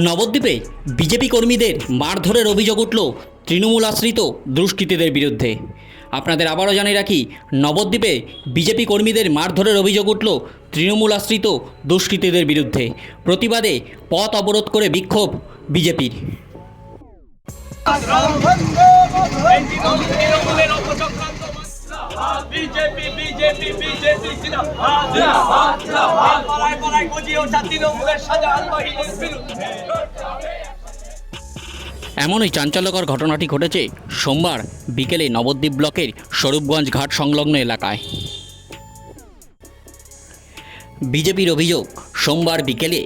নবদ্বীপে বিজেপি কর্মীদের মারধরের অভিযোগ উঠল তৃণমূল আশ্রিত দুষ্কৃতীদের বিরুদ্ধে। আপনাদের আবারও জানিয়ে রাখি, নবদ্বীপে বিজেপি কর্মীদের মারধরের অভিযোগ উঠল তৃণমূল আশ্রিত দুষ্কৃতীদের বিরুদ্ধে। প্রতিবাদে পথ অবরোধ করে বিক্ষোভ বিজেপির। বিজেপি বিজেপি বিজেপি এমনই চাঞ্চল্যকর ঘটনাটি ঘটেছে সোমবার বিকেলে নবদ্বীপ ব্লকের স্বরূপগঞ্জ ঘাট সংলগ্ন এলাকায়। বিজেপির অভিযোগ, সোমবার বিকেলে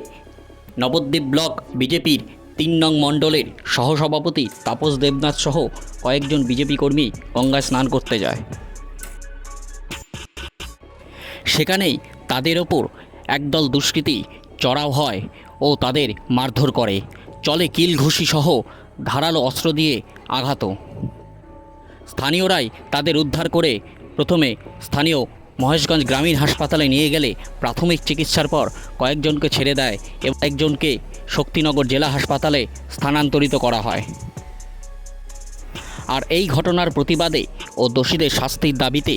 নবদ্বীপ ব্লক বিজেপির ৩ নং মণ্ডলের সহসভাপতি তাপস দেবনাথ সহ কয়েকজন বিজেপি কর্মী গঙ্গায় স্নান করতে যায়। সেখানেই তাদের ওপর একদল দুষ্কৃতী চড়াও হয় ও তাদের মারধর করে। চলে কিল ঘুষি সহ ধারালো অস্ত্র দিয়ে আঘাতও। স্থানীয়রাই তাদের উদ্ধার করে প্রথমে স্থানীয় মহেশগঞ্জ গ্রামীণ হাসপাতালে নিয়ে গেলে প্রাথমিক চিকিৎসার পর কয়েকজনকে ছেড়ে দেয় এবং একজনকে শক্তিনগর জেলা হাসপাতালে স্থানান্তরিত করা হয়। আর এই ঘটনার প্রতিবাদে ও দোষীদের শাস্তির দাবিতে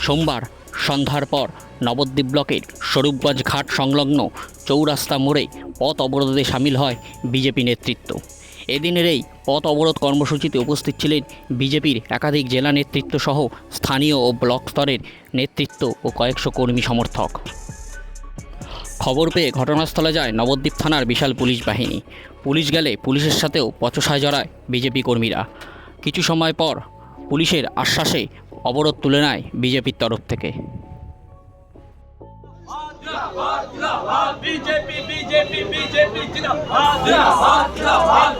সোমবার সন্ধ্যার পর নবদ্বীপ ব্লকের স্বরূপগঞ্জ ঘাট সংলগ্ন চৌরাস্তা মোড়ে পথ অবরোধে সামিল হয় বিজেপি নেতৃত্ব। এদিনের এই পথ অবরোধ কর্মসূচিতে উপস্থিত ছিলেন বিজেপির একাধিক জেলা নেতৃত্ব সহ স্থানীয় ও ব্লক স্তরের নেতৃত্ব ও কয়েকশো কর্মী সমর্থক। খবর পেয়ে ঘটনাস্থলে যায় নবদ্বীপ থানার বিশাল পুলিশ বাহিনী। পুলিশ গেলে পুলিশের সাথেও বচসায় জড়ায় বিজেপি কর্মীরা। কিছু সময় পর পুলিশের আশ্বাসে অবরোধ তুলে নেয় বিজেপির তরফ থেকে। বিজেপি বিজেপি বিজেপি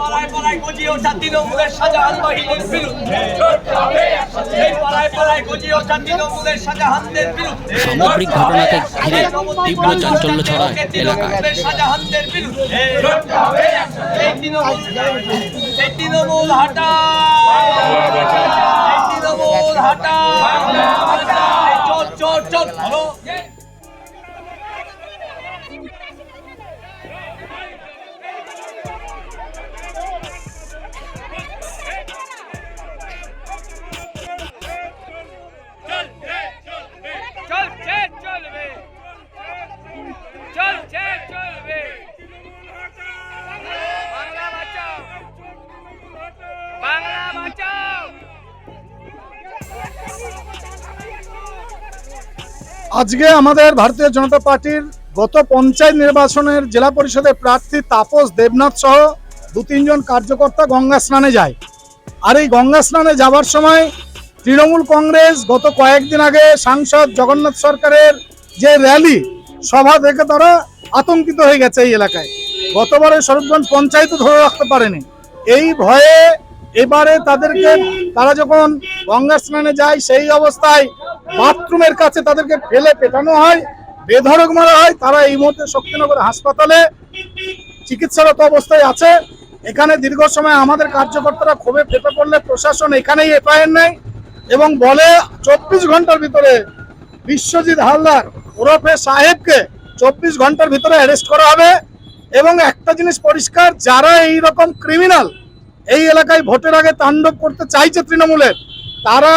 পাড়ায় পাড়ায় গজিয়ে ওঠা তৃণমূলের শাহজাহান বাহিনীর বিরুদ্ধে, পাড়ায় পাড়ায় গজিয়ে ওঠা তৃণমূলের শাহজাহানদের বিরুদ্ধে। সামগ্রিক ঘটনাকে ঘিরে তীব্র চাঞ্চল্য ছড়ায় এলাকায়। শাহজাহানদের বিরুদ্ধে এই তৃণমূল হাটা, তৃণমূল হাটা, চল চল চল ভালো। আজকে আমাদের ভারতীয় জনতা পার্টির গত পঞ্চায়েত নির্বাচনের জেলা পরিষদের প্রার্থী তাপস দেবনাথ সহ 2-3 জন কার্যকর্তা গঙ্গা স্নানে যায়। আর এই গঙ্গা স্নানে যাওয়ার সময় তৃণমূল কংগ্রেস গত কয়েকদিন আগে সাংসদ জগন্নাথ সরকারের যে র্যালি সভা দেখে তারা আতঙ্কিত হয়ে গেছে এই এলাকায়। গতবারে স্বরূপগঞ্জ পঞ্চায়েতও ধরে রাখতে পারেনি। এই ভয়ে এবারে তারা যখন গঙ্গা স্নানে যায় সেই অবস্থায় বাথরুমের কাছে তাদেরকে ফেলে পেটানো হয়, বেধড়ক মারা হয়। তারা এই মুহূর্তে শক্তিনগর হাসপাতালে চিকিৎসারত অবস্থায় আছে। এখানে দীর্ঘ সময় আমাদের কার্যকর্তারা ক্ষোভে ফেটে পড়লে প্রশাসন এখানেই এফআইআর নেয় এবং বলে 24 ঘন্টার ভিতরে বিশ্বজিৎ হালদার ওরফে সাহেবকে 24 ঘন্টার ভিতরে অ্যারেস্ট করা হবে। এবং একটা জিনিস পরিষ্কার, যারা এই রকম ক্রিমিনাল এই এলাকায় ভোটের আগে তাণ্ডব করতে চাইছে তৃণমূলের, তারা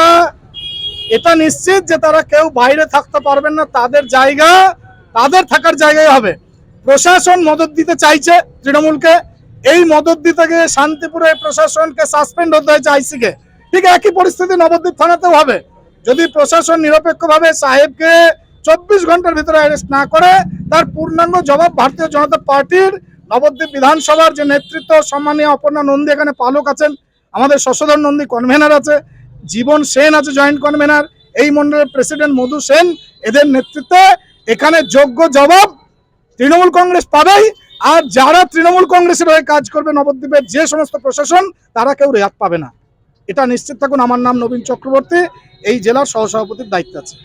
এটা নিশ্চিত যে তারা কেউ বাইরে থাকতে পারবেন না, তাদের জায়গা তাদের থাকার জায়গায় হবে। প্রশাসন মদত দিতে চাইছে তৃণমূলকে, এই মদত দিতে গিয়ে শান্তিপুরে প্রশাসনকে সাসপেন্ড হতে হয়েছে আইসিকে। ঠিক একই পরিস্থিতি নবদ্বীপ থানাতেও হবে। যদি প্রশাসন নিরপেক্ষভাবে সাহেবকে 24 ঘন্টার ভিতরে অ্যারেস্ট না করে, তার পূর্ণাঙ্গ জবাব ভারতীয় জনতা পার্টির নবদ্বীপ বিধানসভার যে নেতৃত্ব, সম্মানীয় অপর্ণা নন্দী এখানে পালক আছেন, আমাদের শশধর নন্দী কনভেনার আছে, জীবন সেন আছে জয়েন্ট কনভেনার, এই মন্ডলের প্রেসিডেন্ট মধু সেন, এদের নেতৃত্বে এখানে যোগ্য জবাব তৃণমূল কংগ্রেস পাবেই। আর যারা তৃণমূল কংগ্রেসের হয়ে কাজ করবে নবদ্বীপের যে সমস্ত প্রশাসন, তারা কেউ রেহাত পাবে না। এটা নিশ্চিত থাকুন। আমার নাম নবীন চক্রবর্তী, এই জেলার সহসভাপতির দায়িত্ব আছে।